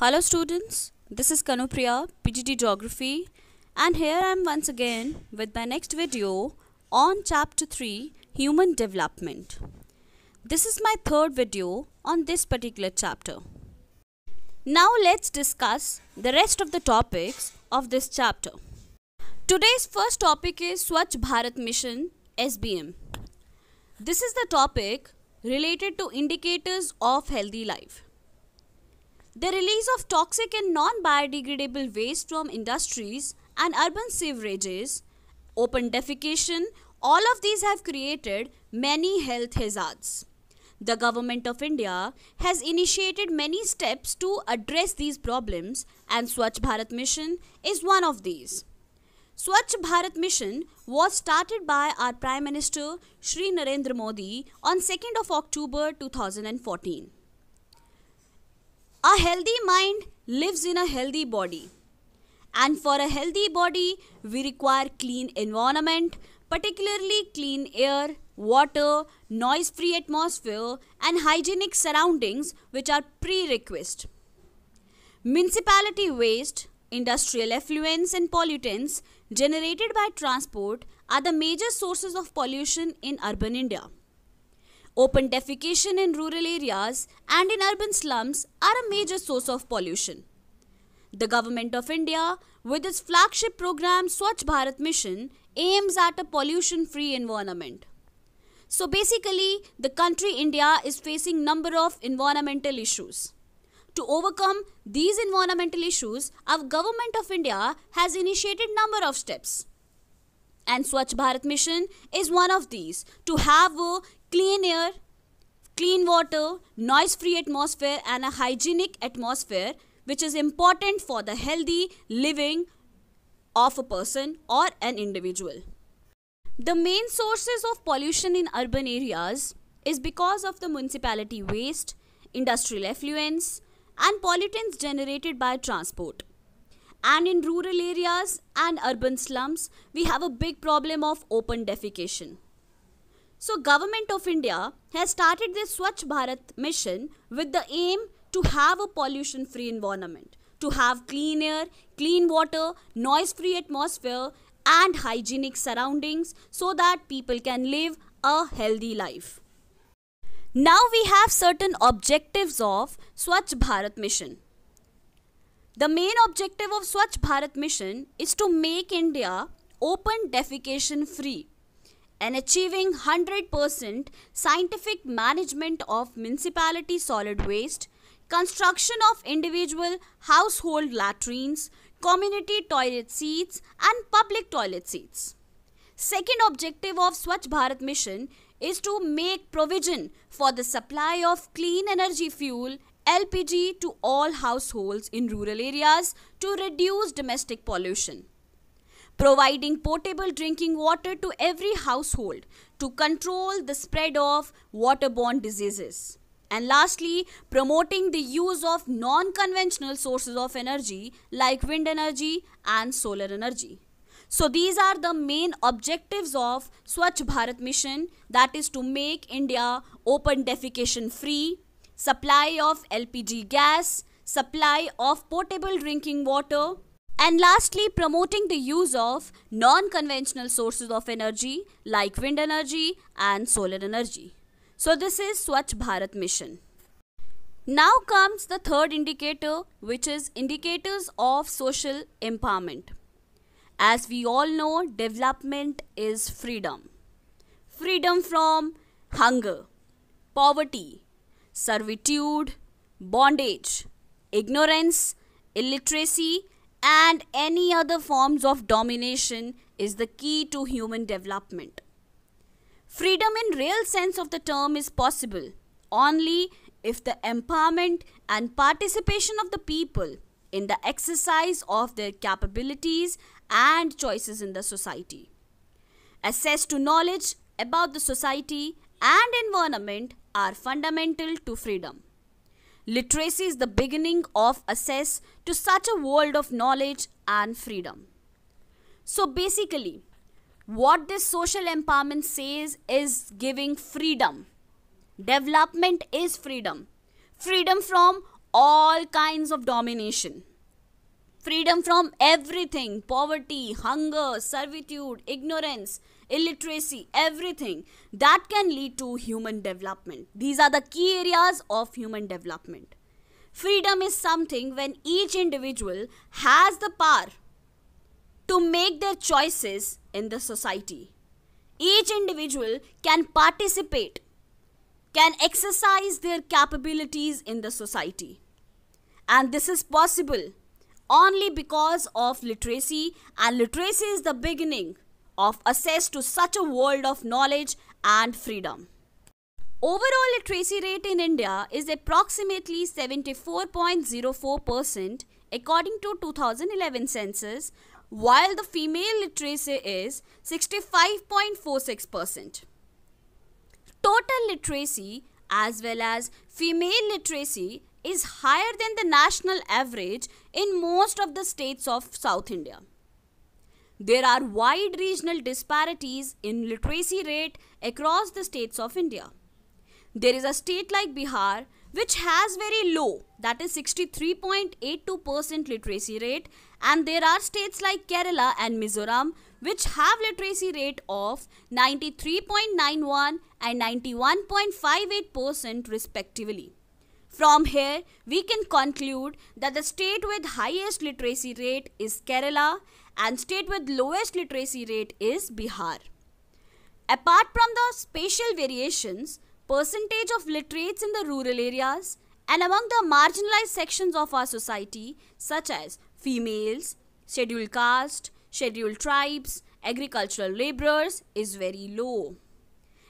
Hello students, this is Kanupriya, PGT Geography, and here I am once again with my next video on Chapter 3 Human Development. This is my third video on this particular chapter. Now let's discuss the rest of the topics of this chapter. Today's first topic is Swachh Bharat Mission SBM. This is the topic related to indicators of healthy life. The release of toxic and non-biodegradable waste from industries and urban severages, open defecation, all of these have created many health hazards. The Government of India has initiated many steps to address these problems, and Swachh Bharat Mission is one of these. Swachh Bharat Mission was started by our Prime Minister Shri Narendra Modi on 2nd of October 2014. A healthy mind lives in a healthy body. And for a healthy body, we require clean environment, particularly clean air, water, noise-free atmosphere, and hygienic surroundings, which are prerequisite. Municipality waste, industrial effluents, and pollutants generated by transport are the major sources of pollution in urban India. Open defecation in rural areas and in urban slums are a major source of pollution. The Government of India, with its flagship program Swachh Bharat Mission, aims at a pollution-free environment. So basically, the country India is facing number of environmental issues. To overcome these environmental issues, our Government of India has initiated number of steps. And Swachh Bharat Mission is one of these, to have a clean air, clean water, noise-free atmosphere and a hygienic atmosphere, which is important for the healthy living of a person or an individual. The main sources of pollution in urban areas is because of the municipality waste, industrial effluents and pollutants generated by transport. And in rural areas and urban slums, we have a big problem of open defecation. So Government of India has started this Swachh Bharat Mission with the aim to have a pollution-free environment, to have clean air, clean water, noise-free atmosphere and hygienic surroundings so that people can live a healthy life. Now we have certain objectives of Swachh Bharat Mission. The main objective of Swachh Bharat Mission is to make India open defecation free and achieving 100% scientific management of municipality solid waste, construction of individual household latrines, community toilet seats and public toilet seats. Second objective of Swachh Bharat Mission is to make provision for the supply of clean energy fuel LPG to all households in rural areas to reduce domestic pollution. Providing potable drinking water to every household to control the spread of waterborne diseases. And lastly, promoting the use of non-conventional sources of energy like wind energy and solar energy. So these are the main objectives of Swachh Bharat Mission, that is to make India open defecation free, supply of LPG gas, supply of potable drinking water, and lastly promoting the use of non-conventional sources of energy like wind energy and solar energy. So this is Swachh Bharat Mission. Now comes the third indicator, which is indicators of social empowerment. As we all know, development is freedom. Freedom from hunger, poverty, servitude, bondage, ignorance, illiteracy, and any other forms of domination is the key to human development. Freedom in real sense of the term is possible only if the empowerment and participation of the people in the exercise of their capabilities and choices in the society. Access to knowledge about the society and environment are fundamental to freedom. Literacy is the beginning of access to such a world of knowledge and freedom. So basically, what this social empowerment says is giving freedom. Development is freedom. Freedom from all kinds of domination. Freedom from everything, poverty, hunger, servitude, ignorance, illiteracy, everything that can lead to human development. These are the key areas of human development. Freedom is something when each individual has the power to make their choices in the society. Each individual can participate, can exercise their capabilities in the society. And this is possible only because of literacy, and literacy is the beginning of access to such a world of knowledge and freedom. Overall literacy rate in India is approximately 74.04% according to 2011 census, while the female literacy is 65.46%. Total literacy as well as female literacy is higher than the national average in most of the states of South India. There are wide regional disparities in literacy rate across the states of India. There is a state like Bihar which has very low, that is 63.82% literacy rate, and there are states like Kerala and Mizoram which have literacy rate of 93.91 and 91.58% respectively. From here, we can conclude that the state with highest literacy rate is Kerala and state with lowest literacy rate is Bihar. Apart from the spatial variations, percentage of literates in the rural areas and among the marginalized sections of our society such as females, scheduled caste, scheduled tribes, agricultural laborers is very low.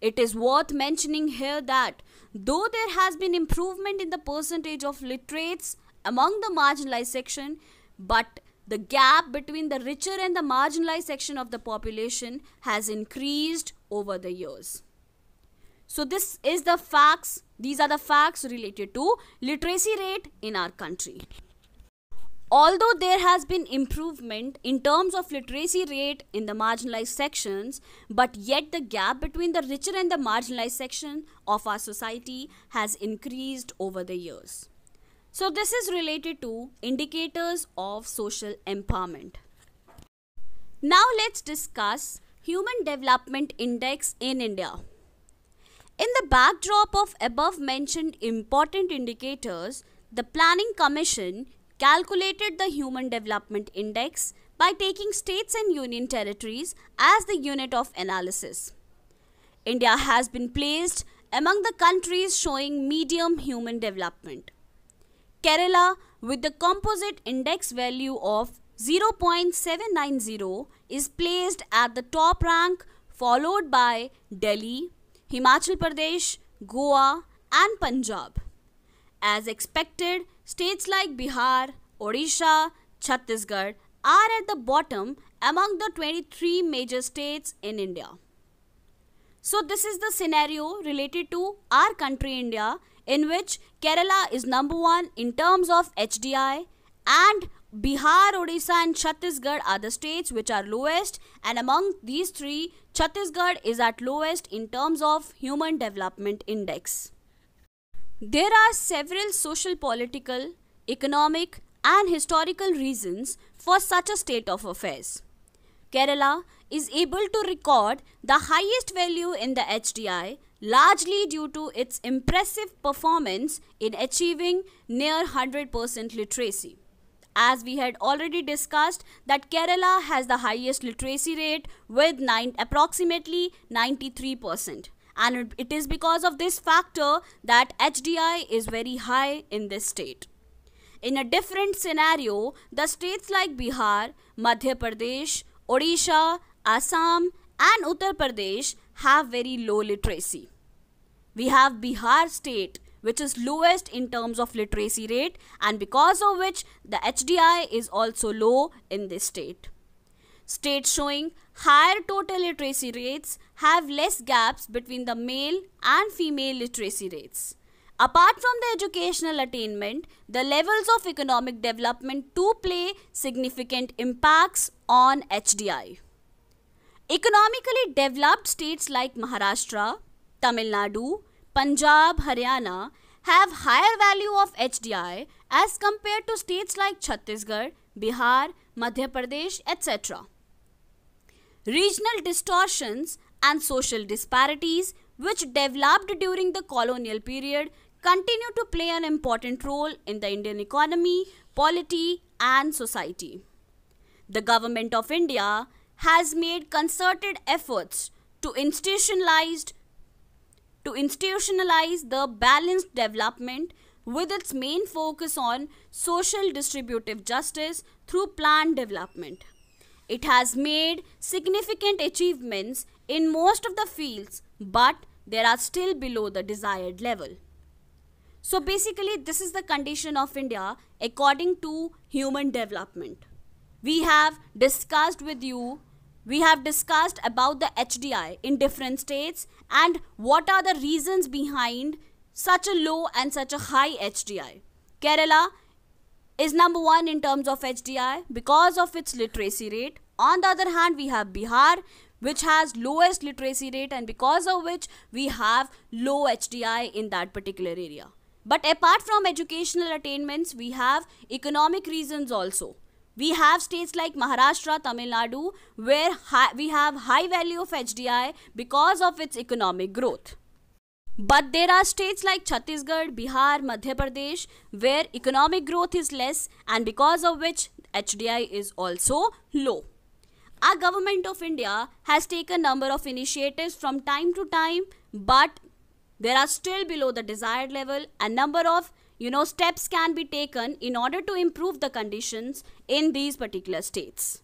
It is worth mentioning here that though there has been improvement in the percentage of literates among the marginalized section, but the gap between the richer and the marginalized section of the population has increased over the years. So these are the facts related to literacy rate in our country. Although there has been improvement in terms of literacy rate in the marginalized sections, but yet the gap between the richer and the marginalized section of our society has increased over the years. So this is related to indicators of social empowerment. Now let's discuss Human Development Index in India. In the backdrop of above mentioned important indicators, the Planning Commission calculated the Human Development Index by taking states and union territories as the unit of analysis. India has been placed among the countries showing medium human development. Kerala, with the composite index value of 0.790, is placed at the top rank, followed by Delhi, Himachal Pradesh, Goa and Punjab. As expected, states like Bihar, Odisha, Chhattisgarh are at the bottom among the 23 major states in India. So this is the scenario related to our country India, in which Kerala is number 1 in terms of HDI and Bihar, Odisha and Chhattisgarh are the states which are lowest, and among these three, Chhattisgarh is at lowest in terms of Human Development Index. There are several social, political, economic and historical reasons for such a state of affairs. Kerala is able to record the highest value in the HDI largely due to its impressive performance in achieving near 100% literacy. As we had already discussed that Kerala has the highest literacy rate with approximately 93%. And it is because of this factor that HDI is very high in this state. In a different scenario, the states like Bihar, Madhya Pradesh, Odisha, Assam and Uttar Pradesh have very low literacy. We have Bihar state which is lowest in terms of literacy rate, and because of which the HDI is also low in this state. States showing higher total literacy rates have less gaps between the male and female literacy rates. Apart from the educational attainment, the levels of economic development too play significant impacts on HDI. Economically developed states like Maharashtra, Tamil Nadu, Punjab, Haryana have higher value of HDI as compared to states like Chhattisgarh, Bihar, Madhya Pradesh, etc. Regional distortions and social disparities which developed during the colonial period continue to play an important role in the Indian economy, polity and society. The Government of India has made concerted efforts to institutionalize the balanced development with its main focus on social distributive justice through planned development. It has made significant achievements in most of the fields, but they are still below the desired level. So basically, this is the condition of India according to human development. We have discussed about the HDI in different states and what are the reasons behind such a low and such a high HDI. Kerala is number 1 in terms of HDI because of its literacy rate. On the other hand, we have Bihar, which has lowest literacy rate, and because of which we have low HDI in that particular area. But apart from educational attainments, we have economic reasons also. We have states like Maharashtra, Tamil Nadu, where we have high value of HDI because of its economic growth. But there are states like Chhattisgarh, Bihar, Madhya Pradesh, where economic growth is less and because of which HDI is also low. Our Government of India has taken a number of initiatives from time to time, but they are still below the desired level, and number of steps can be taken in order to improve the conditions in these particular states.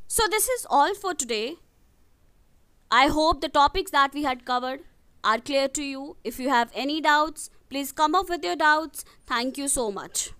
So this is all for today. I hope the topics that we had covered are clear to you. If you have any doubts, please come up with your doubts. Thank you so much.